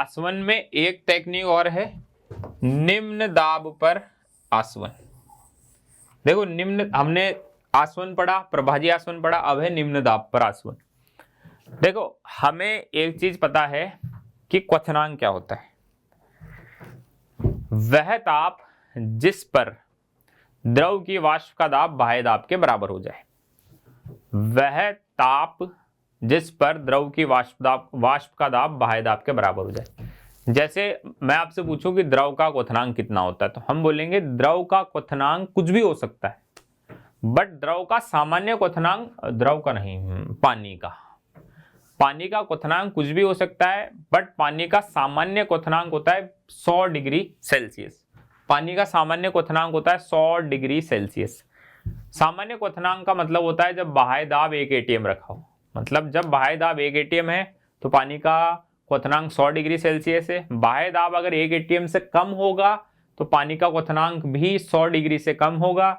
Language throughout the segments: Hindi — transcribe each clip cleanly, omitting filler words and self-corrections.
आसवन में एक टेक्निक और है, निम्न दाब पर आसवन। देखो निम्न, हमने आसवन पढ़ा, प्रभाजी आसवन पढ़ा, अब है निम्न दाब पर आसवन। देखो हमें एक चीज पता है कि क्वथनांक क्या होता है। वह ताप जिस पर द्रव की वाष्प का दाब बाह्य दाब के बराबर हो जाए। वह ताप जिस पर द्रव की वाष्प का दाब बाह्य दाब के बराबर हो जाए। जैसे मैं आपसे पूछूं कि द्रव का क्वथनांक कितना होता है, तो हम बोलेंगे द्रव का क्वथनांक कुछ भी हो सकता है, बट द्रव का सामान्य क्वथनांक, द्रव का नहीं, पानी का क्वथनांक कुछ भी हो सकता है, बट पानी का सामान्य क्वथनांक होता है 100 डिग्री सेल्सियस। पानी का सामान्य क्वथनांक होता है 100 डिग्री सेल्सियस। सामान्य क्वथनांक का मतलब होता है जब बाह्य दाब 1 एटीएम रखा हो, मतलब जब बाह्य दाब 1 एटीएम है तो पानी का क्वथनांक 100 डिग्री सेल्सियस है। बाह्य दाब अगर 1 एटीएम से कम होगा तो पानी का क्वथनांक भी 100 डिग्री से कम होगा।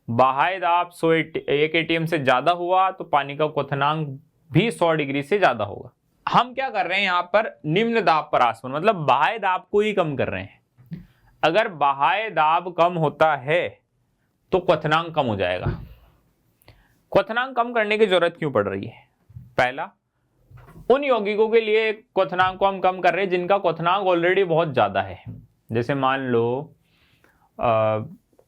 बाह्य दाब 1 एटीएम से ज्यादा हुआ तो पानी का क्वथनांक भी 100 डिग्री से ज्यादा होगा। हम क्या कर रहे हैं यहाँ पर, निम्न दाब पर आसवन, मतलब बाह्य दाब को ही कम कर रहे हैं। अगर बाह्य दाब कम होता है तो क्वथनांक कम हो जाएगा। क्वथनांक कम करने की जरूरत क्यों पड़ रही है? पहला, उन यौगिकों के लिए क्वथनांक को हम कम कर रहे हैं जिनका क्वथनांक ऑलरेडी बहुत ज्यादा है। जैसे मान लो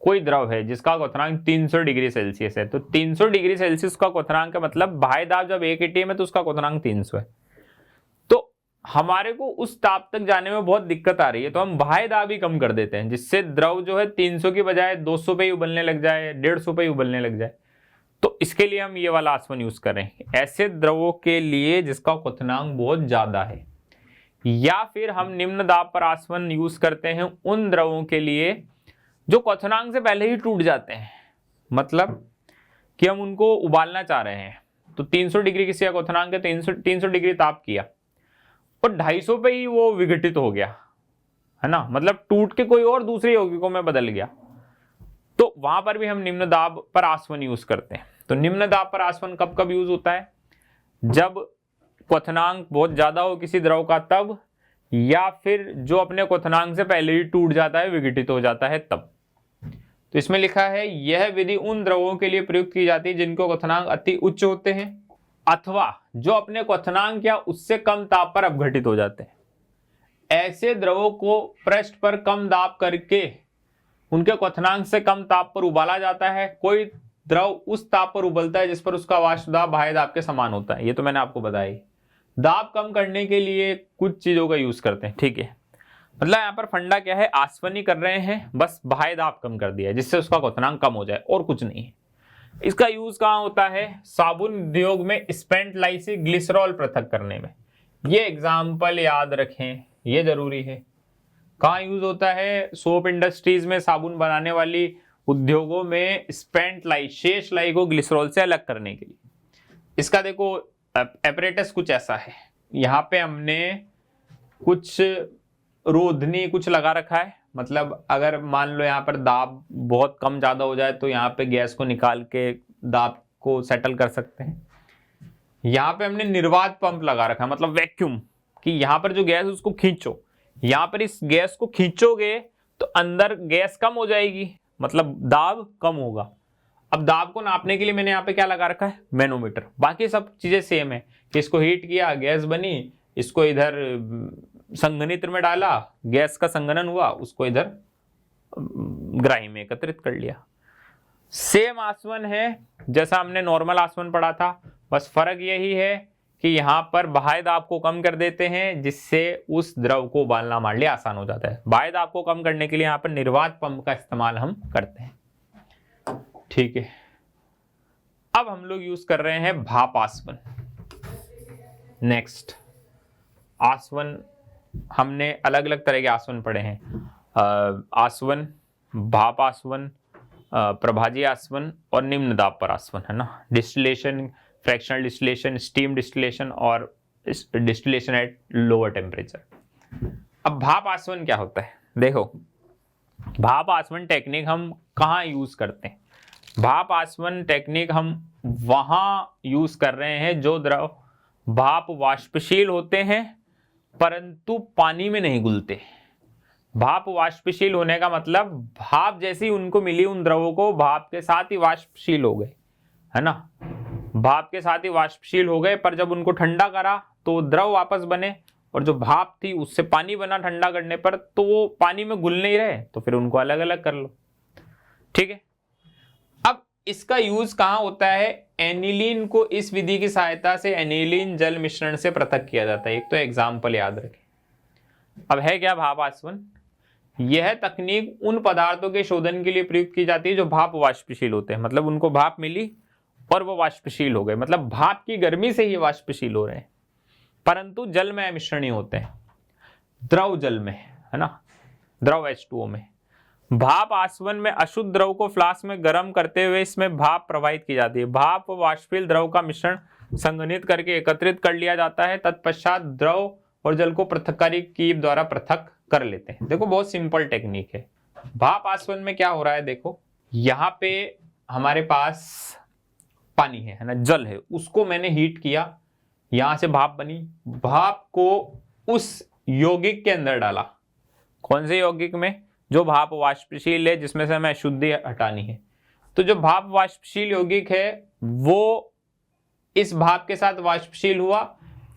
कोई द्रव है जिसका क्वथनांक 300 डिग्री सेल्सियस है, तो 300 डिग्री सेल्सियस का क्वथनांक है, मतलब बाह्य दाब जब 1 एटीएम है तो उसका क्वथनांक 300 है। तो हमारे को उस ताप तक जाने में बहुत दिक्कत आ रही है, तो हम बाह्य दाब ही कम कर देते हैं, जिससे द्रव जो है 300 की बजाय 200 पे ही उबलने लग जाए, 150 पे ही उबलने लग जाए। तो इसके लिए हम ये वाला आसवन यूज कर रहे हैं ऐसे द्रवों के लिए जिसका क्वथनांक बहुत ज्यादा है। या फिर हम निम्न दाब पर आसवन यूज करते हैं उन द्रवों के लिए जो क्वथनांक से पहले ही टूट जाते हैं, मतलब कि हम उनको उबालना चाह रहे हैं, तो 300 डिग्री किसी का क्वथनांक है, 300 डिग्री ताप किया और 250 पे ही वो विघटित हो गया, है ना, मतलब टूट के कोई और दूसरे यौगिकों में बदल गया, तो वहां पर भी हम निम्न दाब पर आसवन यूज करते हैं। तो निम्न दाब पर आसवन कब कब यूज होता है? जब क्वथनांक बहुत ज्यादा हो किसी द्रव का तब, या फिर जो अपने क्वथनांक से पहले ही टूट जाता है, विघटित हो जाता है, तब। तो इसमें लिखा है यह विधि उन द्रवों के लिए प्रयुक्त की जाती है जिनको क्वथनांक अति उच्च होते हैं अथवा जो अपने क्वथनांक या उससे कम ताप पर अपघटित हो जाते हैं। ऐसे द्रवों को पृष्ठ पर कम दाब करके उनके क्वथनांक से कम ताप पर उबाला जाता है। कोई द्रव उस ताप पर उबलता है जिस पर उसका वाष्प दाब बाह्य दाब के समान होता है, ये तो मैंने आपको बताया। दाब कम करने के लिए कुछ चीजों का यूज करते हैं, ठीक है। मतलब यहाँ पर फंडा क्या है, आसवनी कर रहे हैं, बस बाह्य दाब कम कर दिया है जिससे उसका क्वथनांक कम हो जाए, और कुछ नहीं है। इसका यूज कहाँ होता है? साबुन उद्योग में स्पेंट लाइसी ग्लिसरॉल पृथक करने में। ये एग्जाम्पल याद रखें, ये जरूरी है। कहाँ यूज होता है? सोप इंडस्ट्रीज में, साबुन बनाने वाली उद्योगों में स्पेंट लाई, शेष लाई को ग्लिसरॉल से अलग करने के लिए। इसका देखो एपरेटस कुछ ऐसा है, यहाँ पे हमने कुछ रोधनी कुछ लगा रखा है, मतलब अगर मान लो यहाँ पर दाब बहुत कम ज्यादा हो जाए तो यहाँ पे गैस को निकाल के दाब को सेटल कर सकते हैं। यहाँ पे हमने निर्वात पंप लगा रखा है, मतलब वैक्यूम, कि यहाँ पर जो गैस उसको खींचो, यहाँ पर इस गैस को खींचोगे तो अंदर गैस कम हो जाएगी, मतलब दाब कम होगा। अब दाब को नापने के लिए मैंने यहाँ पे क्या लगा रखा है? मैनोमीटर। बाकी सब चीजें सेम है कि इसको हीट किया, गैस बनी, इसको इधर संघनित्र में डाला, गैस का संघनन हुआ, उसको इधर ग्राही में एकत्रित कर लिया। सेम आसवन है जैसा हमने नॉर्मल आसवन पढ़ा था, बस फर्क यही है कि यहाँ पर बाह्य दाब को कम कर देते हैं जिससे उस द्रव को उबालना मान लिया आसान हो जाता है। बाह्य दाब को कम करने के लिए यहाँ पर निर्वात पंप का इस्तेमाल हम करते हैं, ठीक है। अब हम लोग यूज कर रहे हैं भाप आसवन। नेक्स्ट आसवन, हमने अलग अलग तरह के आसवन पढ़े हैं, आसवन, भाप आसवन, प्रभाजी आसवन और निम्न दाब पर आसवन, है ना। Distillation, fractional distillation, steam distillation और डिस्टिलेशन एट लोअर टेम्परेचर। अब भाप आसवन क्या होता है? देखो भाप आसवन टेक्निक हम कहाँ यूज करते हैं? भाप आसवन टेक्निक हम वहां यूज कर रहे हैं जो द्रव भाप वाष्पशील होते हैं परंतु पानी में नहीं घुलते। भाप वाष्पशील होने का मतलब भाप जैसी उनको मिली उन द्रवों को भाप के साथ ही वाष्पशील हो गए, है ना, भाप के साथ ही वाष्पशील हो गए। पर जब उनको ठंडा करा तो द्रव वापस बने, और जो भाप थी उससे पानी बना ठंडा करने पर, तो वो पानी में घुल नहीं रहे, तो फिर उनको अलग अलग कर लो। ठीक है, अब इसका यूज कहाँ होता है? एनिलीन को इस विधि की सहायता से एनिलीन जल मिश्रण से पृथक किया जाता है। एक तो एग्जाम्पल याद रखें। अब है क्या भाप आसवन? यह तकनीक उन पदार्थों के शोधन के लिए प्रयुक्त की जाती है जो भाप वाष्पशील होते हैं, मतलब उनको भाप मिली और वो वाष्पशील हो गए, मतलब भाप की गर्मी से ही वाष्पशील हो रहे हैं, परंतु जल में मिश्रणीय होते हैं, द्रव जल में, है ना, द्रव H2O में। भाप आसवन में अशुद्ध द्रव को फ्लास्क में गर्म करते हुए इसमें भाप प्रवाहित की जाती है। भाप व वाष्पशील द्रव का मिश्रण संघनित करके एकत्रित कर लिया जाता है। तत्पश्चात द्रव और जल को पृथक्कारी कीप द्वारा पृथक कर लेते हैं। देखो बहुत सिंपल टेक्निक है। भाप आसवन में क्या हो रहा है, देखो यहाँ पे हमारे पास पानी है ना, जल है, उसको मैंने हीट किया, यहां से भाप बनी, भाप को उस यौगिक के अंदर डाला। कौन से यौगिक में? जो भाप वाष्पशील है, जिसमें से हमें अशुद्धि हटानी है। तो जो भाप वाष्पशील यौगिक है वो इस भाप के साथ वाष्पशील हुआ,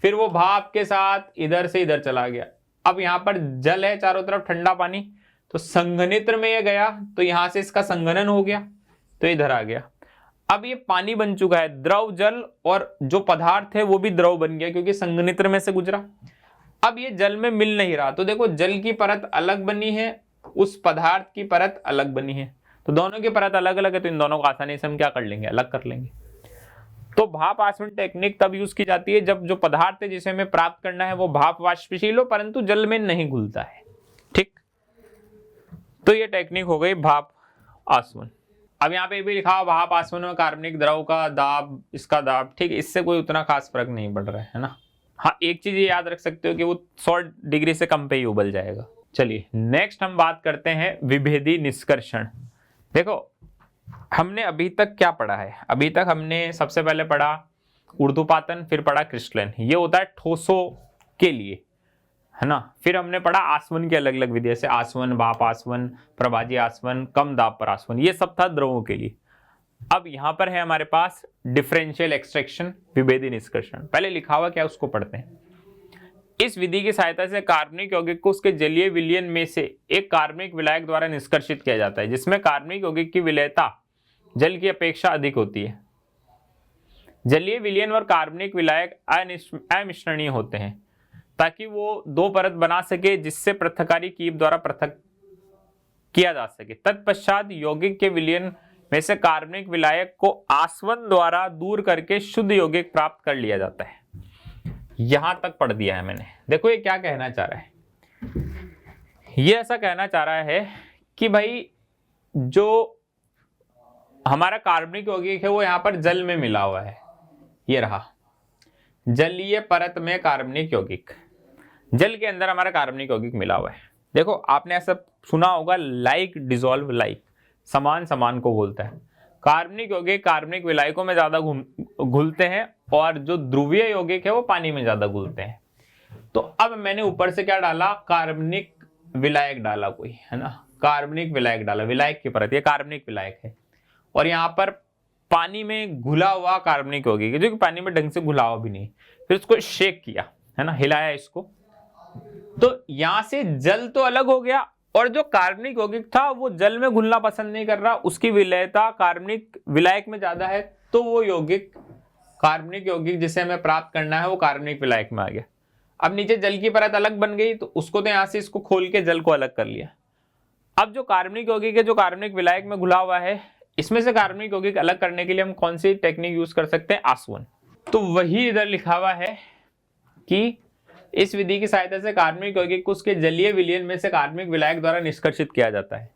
फिर वो भाप के साथ इधर से इधर चला गया। अब यहाँ पर जल है, चारों तरफ ठंडा पानी, तो संघनित्र में ये गया, तो यहां से इसका संघनन हो गया, तो इधर आ गया। अब ये पानी बन चुका है, द्रव जल, और जो पदार्थ है वो भी द्रव बन गया क्योंकि संघनित्र में से गुजरा। अब ये जल में मिल नहीं रहा, तो देखो जल की परत अलग बनी है, उस पदार्थ की परत अलग बनी है, तो दोनों की परत अलग अलग है, तो इन दोनों को आसानी से हम क्या कर लेंगे, अलग कर लेंगे। तो भाप आसवन टेक्निक तब यूज की जाती है जब जो पदार्थ है जिसे हमें प्राप्त करना है वो भाप वाष्पशील हो परंतु जल में नहीं घुलता है। ठीक, तो ये टेक्निक हो गई भाप आसवन। अब यहाँ पे भी लिखा हुआ भाप आसवन में कार्बनिक द्रव का दाब, इसका दाब, ठीक, इससे कोई उतना खास फर्क नहीं पड़ रहा है ना। हाँ, एक चीज ये याद रख सकते हो कि वो 100 डिग्री से कम पे ही उबल जाएगा। चलिए नेक्स्ट हम बात करते हैं विभेदी निष्कर्षण। देखो हमने अभी तक क्या पढ़ा है? अभी तक हमने सबसे पहले पढ़ा ऊर्ध्वपातन, फिर पढ़ा क्रिस्टलन, ये होता है ठोसों के लिए, है ना। फिर हमने पढ़ा आसवन की अलग अलग विधि, जैसे आसवन, भाप आसवन, प्रभाजी आसवन, कम दाब पर आसवन, ये सब था द्रवों के लिए। अब यहां पर है हमारे पास डिफरेंशियल एक्सट्रैक्शन, विभेदी निष्कर्षण। पहले लिखा हुआ क्या उसको पढ़ते हैं। इस विधि की सहायता से कार्बनिक यौगिक को उसके जलीय विलयन में से एक कार्बनिक विलायक द्वारा निष्कर्षित किया जाता है, जिसमें कार्बनिक यौगिक की विलयता जल की अपेक्षा अधिक होती है। जलीय विलयन और कार्बनिक विलायक अमिश्रणीय होते हैं ताकि वो दो परत बना सके जिससे पृथक्कारी कीप द्वारा पृथक किया जा सके। तत्पश्चात यौगिक के विलयन में से कार्बनिक विलायक को आसवन द्वारा दूर करके शुद्ध यौगिक प्राप्त कर लिया जाता है। यहां तक पढ़ दिया है मैंने। देखो ये क्या कहना चाह रहा है, ये ऐसा कहना चाह रहा है कि भाई जो हमारा कार्बनिक यौगिक है वो यहां पर जल में मिला हुआ है, ये रहा जलीय परत में कार्बनिक यौगिक, जल के अंदर हमारा कार्बनिक यौगिक मिला हुआ है। देखो आपने ऐसा सुना होगा, लाइक डिसॉल्व लाइक, समान समान को बोलता है। कार्बनिक यौगिक कार्बनिक विलायकों में ज्यादा घुलते हैं और जो ध्रुवीय यौगिक है वो पानी में ज्यादा घुलते हैं। तो अब मैंने ऊपर से क्या डाला, कार्बनिक विलायक डाला कोई, है ना, कार्बनिक विलायक डाला, विलायक की परत, ये कार्बनिक विलायक है, और यहाँ पर पानी में घुला हुआ कार्बनिक यौगिक है जो कि पानी में ढंग से घुला हुआ भी नहीं। फिर उसको शेक किया, है ना, हिलाया इसको, तो यहां से जल तो अलग हो गया और जो कार्बनिक यौगिक था वो जल में घुलना पसंद नहीं कर रहा, उसकी विलयता कार्बनिक विलायक में ज्यादा है, तो वो यौगिक कार्बनिक यौगिक जिसे हमें प्राप्त करना है वो कार्बनिक विलायक में आ गया। अब नीचे जल की परत अलग बन गई, तो उसको तो यहां से इसको खोल के जल को अलग कर लिया। अब जो कार्बनिक यौगिक है जो कार्बनिक विलायक में घुला हुआ है, इसमें से कार्बनिक यौगिक अलग करने के लिए हम कौन सी टेक्निक यूज कर सकते हैं, आसवन। तो वही इधर लिखा हुआ है कि इस विधि की सहायता से कार्बनिक यौगिक को उसके जलीय विलयन में से कार्बनिक विलायक द्वारा निष्कर्षित किया जाता है,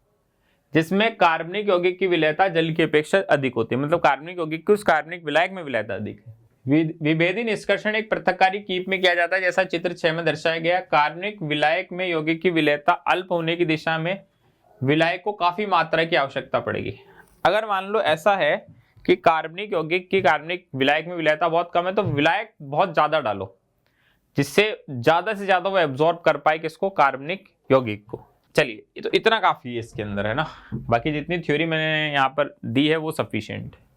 जिसमें कार्बनिक यौगिक की विलयता जल की अपेक्षा अधिक होती है, मतलब कार्बनिक यौगिक की उस कार्बनिक विलायक में विलयता अधिक है। विभेदी निष्कर्षण एक पृथक्कारी कीप में किया जाता है, जैसा चित्र 6 में दर्शाया गया। कार्बनिक विलायक में यौगिक की विलयता अल्प होने की दिशा में विलायक को काफी मात्रा की आवश्यकता पड़ेगी। अगर मान लो ऐसा है कि कार्बनिक यौगिक की कार्बनिक विलायक में विलयता बहुत कम है, तो विलायक बहुत ज्यादा डालो, जिससे ज्यादा से ज्यादा वो एब्जॉर्ब कर पाए किसको, कार्बनिक यौगिक को। चलिए, ये तो इतना काफी है इसके अंदर, है ना। बाकी जितनी थ्योरी मैंने यहाँ पर दी है वो सफिशिएंट है।